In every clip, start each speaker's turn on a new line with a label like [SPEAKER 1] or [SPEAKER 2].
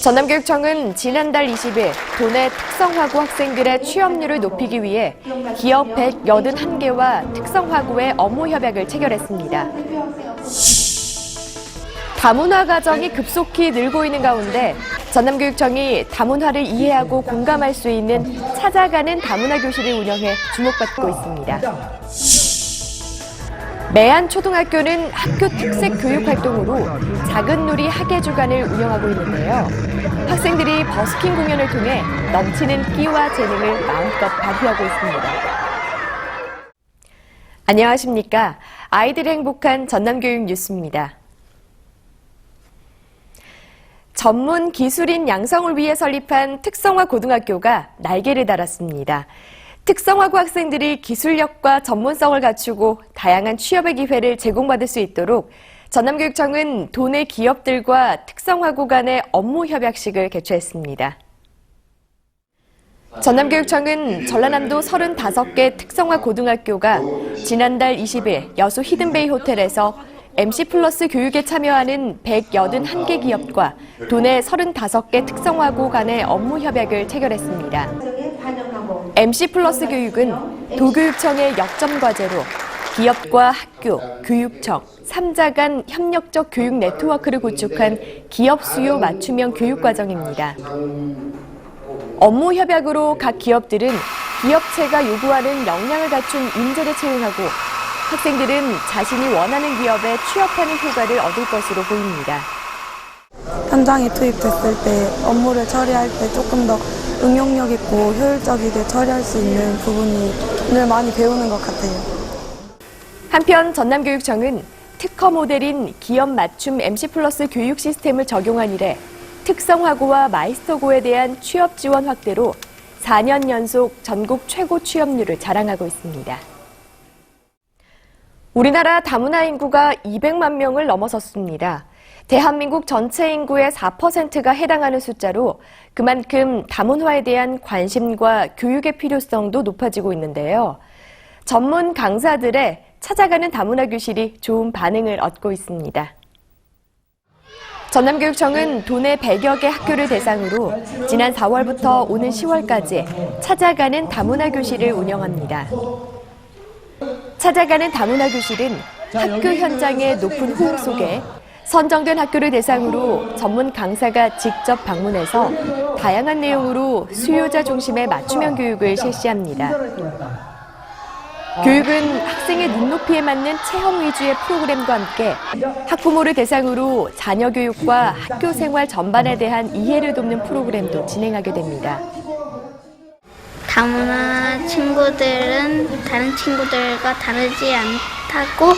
[SPEAKER 1] 전남교육청은 지난달 20일 도내 특성화고 학생들의 취업률을 높이기 위해 기업 181개와 특성화고의 업무 협약을 체결했습니다. 다문화 가정이 급속히 늘고 있는 가운데 전남교육청이 다문화를 이해하고 공감할 수 있는 찾아가는 다문화 교실을 운영해 주목받고 있습니다. 매안초등학교는 학교 특색 교육 활동으로 작은 놀이 학예 주간을 운영하고 있는데요. 학생들이 버스킹 공연을 통해 넘치는 끼와 재능을 마음껏 발휘하고 있습니다. 안녕하십니까? 아이들이 행복한 전남교육 뉴스입니다. 전문 기술인 양성을 위해 설립한 특성화 고등학교가 날개를 달았습니다. 특성화고 학생들이 기술력과 전문성을 갖추고 다양한 취업의 기회를 제공받을 수 있도록 전남교육청은 도내 기업들과 특성화고 간의 업무 협약식을 개최했습니다. 전남교육청은 전라남도 35개 특성화 고등학교가 지난달 20일 여수 히든베이 호텔에서 MC+ 교육에 참여하는 181개 기업과 도내 35개 특성화고 간의 업무 협약을 체결했습니다. MC+ 교육은 도교육청의 역점 과제로 기업과 학교, 교육청, 3자 간 협력적 교육 네트워크를 구축한 기업 수요 맞춤형 교육 과정입니다. 업무 협약으로 각 기업들은 기업체가 요구하는 역량을 갖춘 인재를 채용하고 학생들은 자신이 원하는 기업에 취업하는 효과를 얻을 것으로 보입니다.
[SPEAKER 2] 현장에 투입됐을 때 업무를 처리할 때 조금 더 응용력 있고 효율적이게 처리할 수 있는 부분을 많이 배우는 것 같아요.
[SPEAKER 1] 한편 전남교육청은 특허 모델인 기업 맞춤 MC+ 교육 시스템을 적용한 이래 특성화고와 마이스터고에 대한 취업 지원 확대로 4년 연속 전국 최고 취업률을 자랑하고 있습니다. 우리나라 다문화 인구가 200만 명을 넘어섰습니다. 대한민국 전체 인구의 4%가 해당하는 숫자로 그만큼 다문화에 대한 관심과 교육의 필요성도 높아지고 있는데요. 전문 강사들의 찾아가는 다문화 교실이 좋은 반응을 얻고 있습니다. 전남교육청은 도내 100여 개 학교를 대상으로 지난 4월부터 오는 10월까지 찾아가는 다문화 교실을 운영합니다. 찾아가는 다문화 교실은 학교 현장의 높은 호응 속에 선정된 학교를 대상으로 전문 강사가 직접 방문해서 다양한 내용으로 수요자 중심의 맞춤형 교육을 실시합니다. 교육은 학생의 눈높이에 맞는 체험 위주의 프로그램과 함께 학부모를 대상으로 자녀 교육과 학교 생활 전반에 대한 이해를 돕는 프로그램도 진행하게 됩니다.
[SPEAKER 3] 다문화 친구들은 다른 친구들과 다르지 않다고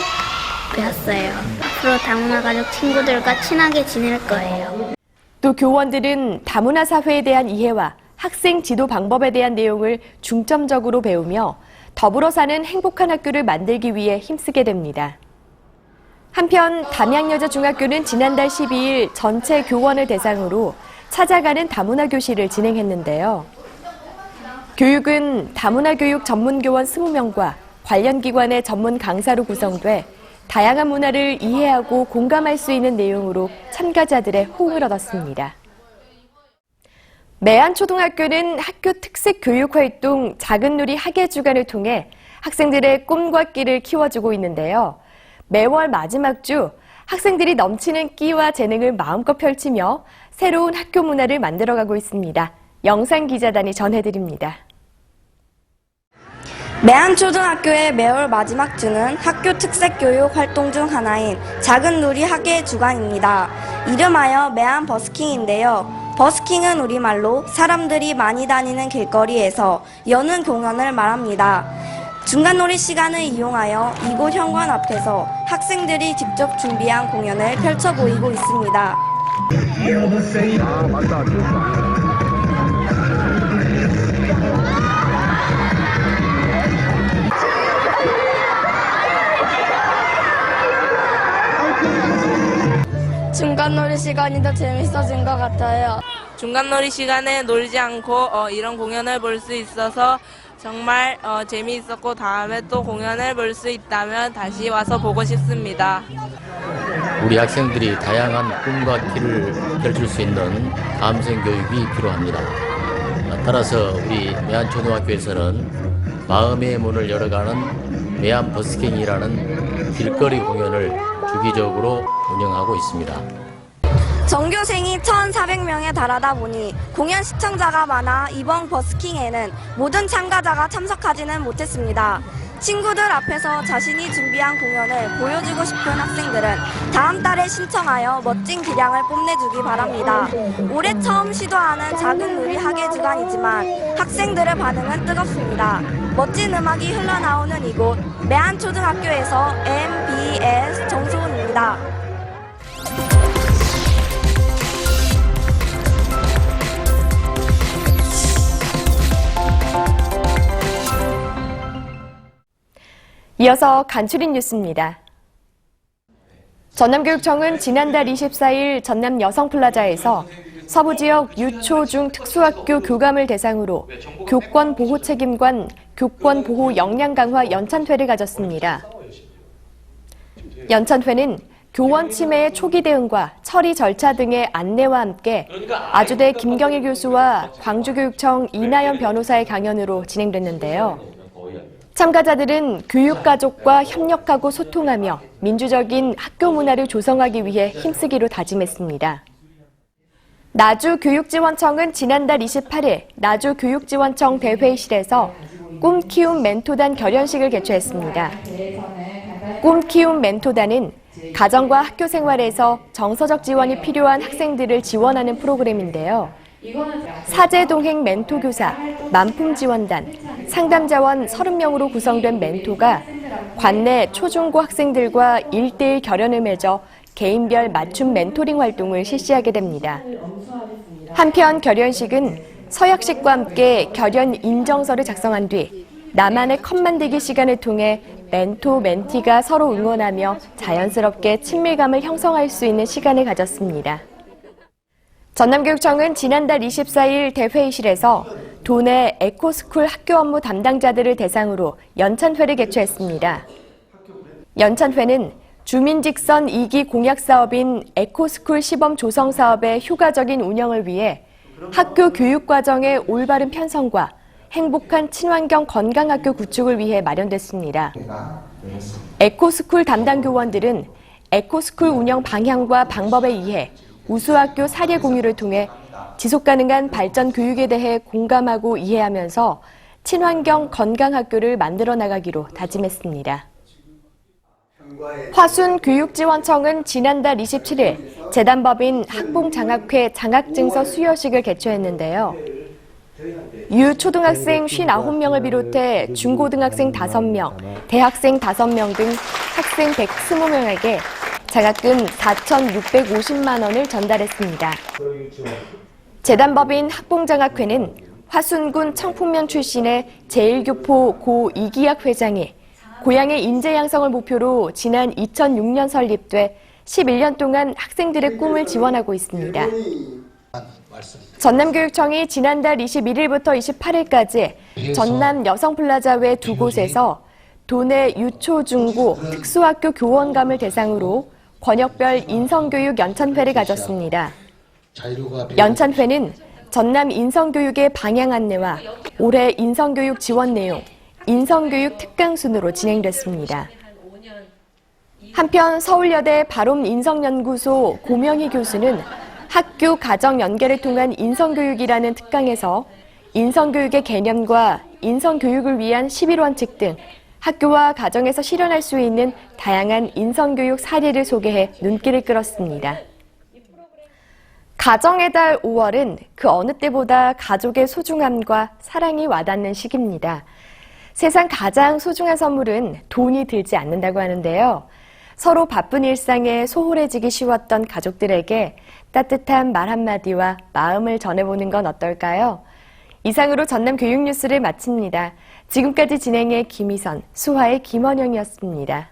[SPEAKER 3] 배웠어요. 앞으로 다문화 가족 친구들과 친하게 지낼 거예요.
[SPEAKER 1] 또 교원들은 다문화 사회에 대한 이해와 학생 지도 방법에 대한 내용을 중점적으로 배우며 더불어 사는 행복한 학교를 만들기 위해 힘쓰게 됩니다. 한편 담양여자중학교는 지난달 12일 전체 교원을 대상으로 찾아가는 다문화 교실을 진행했는데요. 교육은 다문화 교육 전문교원 20명과 관련 기관의 전문 강사로 구성돼 다양한 문화를 이해하고 공감할 수 있는 내용으로 참가자들의 호응을 얻었습니다. 매안초등학교는 학교 특색 교육 활동 작은 놀이 학예 주간을 통해 학생들의 꿈과 끼를 키워주고 있는데요. 매월 마지막 주 학생들이 넘치는 끼와 재능을 마음껏 펼치며 새로운 학교 문화를 만들어가고 있습니다. 영상기자단이 전해드립니다.
[SPEAKER 4] 매안초등학교의 매월 마지막 주는 학교 특색 교육 활동 중 하나인 작은 놀이 학예 주간입니다. 이름하여 매안 버스킹인데요. 버스킹은 우리말로 사람들이 많이 다니는 길거리에서 여는 공연을 말합니다. 중간놀이 시간을 이용하여 이곳 현관 앞에서 학생들이 직접 준비한 공연을 펼쳐 보이고 있습니다.
[SPEAKER 2] 중간놀이 시간이 더 재밌어진 것 같아요.
[SPEAKER 5] 중간놀이 시간에 놀지 않고 이런 공연을 볼 수 있어서 정말 재미있었고 다음에 또 공연을 볼 수 있다면 다시 와서 보고 싶습니다.
[SPEAKER 6] 우리 학생들이 다양한 꿈과 길을 펼칠 수 있는 감성 교육이 필요합니다. 따라서 우리 매안초등학교에서는 마음의 문을 열어가는 매안 버스킹이라는 길거리 공연을 주기적으로 운영하고 있습니다.
[SPEAKER 4] 전교생이 1,400명에 달하다 보니 공연 시청자가 많아 이번 버스킹에는 모든 참가자가 참석하지는 못했습니다. 친구들 앞에서 자신이 준비한 공연을 보여주고 싶은 학생들은 다음 달에 신청하여 멋진 기량을 뽐내주기 바랍니다. 올해 처음 시도하는 작은 놀이 학예 주간이지만 학생들의 반응은 뜨겁습니다. 멋진 음악이 흘러나오는 이곳 매안초등학교에서 MBS 정소은입니다.
[SPEAKER 1] 이어서 간추린 뉴스입니다. 전남교육청은 지난달 24일 전남 여성플라자에서 서부지역 유초, 중 특수학교 교감을 대상으로 교권보호 책임관, 교권보호 역량 강화 연찬회를 가졌습니다. 연찬회는 교원 침해의 초기 대응과 처리 절차 등의 안내와 함께 아주대 김경일 교수와 광주교육청 이나연 변호사의 강연으로 진행됐는데요. 참가자들은 교육가족과 협력하고 소통하며 민주적인 학교 문화를 조성하기 위해 힘쓰기로 다짐했습니다. 나주교육지원청은 지난달 28일 나주교육지원청 대회의실에서 꿈키움 멘토단 결연식을 개최했습니다. 꿈키움 멘토단은 가정과 학교 생활에서 정서적 지원이 필요한 학생들을 지원하는 프로그램인데요. 사제동행 멘토교사, 만품지원단, 상담자원 30명으로 구성된 멘토가 관내 초중고 학생들과 1:1 결연을 맺어 개인별 맞춤 멘토링 활동을 실시하게 됩니다. 한편 결연식은 서약식과 함께 결연 인정서를 작성한 뒤 나만의 컷 만들기 시간을 통해 멘토, 멘티가 서로 응원하며 자연스럽게 친밀감을 형성할 수 있는 시간을 가졌습니다. 전남교육청은 지난달 24일 대회의실에서 도내 에코스쿨 학교 업무 담당자들을 대상으로 연찬회를 개최했습니다. 연찬회는 주민직선 2기 공약사업인 에코스쿨 시범 조성 사업의 효과적인 운영을 위해 학교 교육과정의 올바른 편성과 행복한 친환경 건강학교 구축을 위해 마련됐습니다. 에코스쿨 담당 교원들은 에코스쿨 운영 방향과 방법에 의해 우수학교 사례 공유를 통해 지속가능한 발전 교육에 대해 공감하고 이해하면서 친환경 건강학교를 만들어 나가기로 다짐했습니다. 화순교육지원청은 지난달 27일 재단법인 학봉장학회 장학증서 수여식을 개최했는데요. 유초등학생 59명을 비롯해 중고등학생 5명, 대학생 5명 등 학생 120명에게 장학금 4,650만 원을 전달했습니다. 재단법인 학봉장학회는 화순군 청풍면 출신의 제1교포 고 이기학 회장이 고향의 인재 양성을 목표로 지난 2006년 설립돼 11년 동안 학생들의 꿈을 지원하고 있습니다. 전남교육청이 지난달 21일부터 28일까지 전남 여성플라자 외 2곳에서 도내 유초, 중고, 특수학교 교원감을 대상으로 권역별 인성교육 연찬회를 가졌습니다. 연찬회는 전남 인성교육의 방향 안내와 올해 인성교육 지원 내용, 인성교육 특강 순으로 진행됐습니다. 한편 서울여대 바롬 인성연구소 고명희 교수는 학교 가정 연계를 통한 인성교육이라는 특강에서 인성교육의 개념과 인성교육을 위한 11원칙 등 학교와 가정에서 실현할 수 있는 다양한 인성교육 사례를 소개해 눈길을 끌었습니다. 가정의 달 5월은 그 어느 때보다 가족의 소중함과 사랑이 와닿는 시기입니다. 세상 가장 소중한 선물은 돈이 들지 않는다고 하는데요. 서로 바쁜 일상에 소홀해지기 쉬웠던 가족들에게 따뜻한 말 한마디와 마음을 전해보는 건 어떨까요? 이상으로 전남 교육 뉴스를 마칩니다. 지금까지 진행의 김희선, 수화의 김원영이었습니다.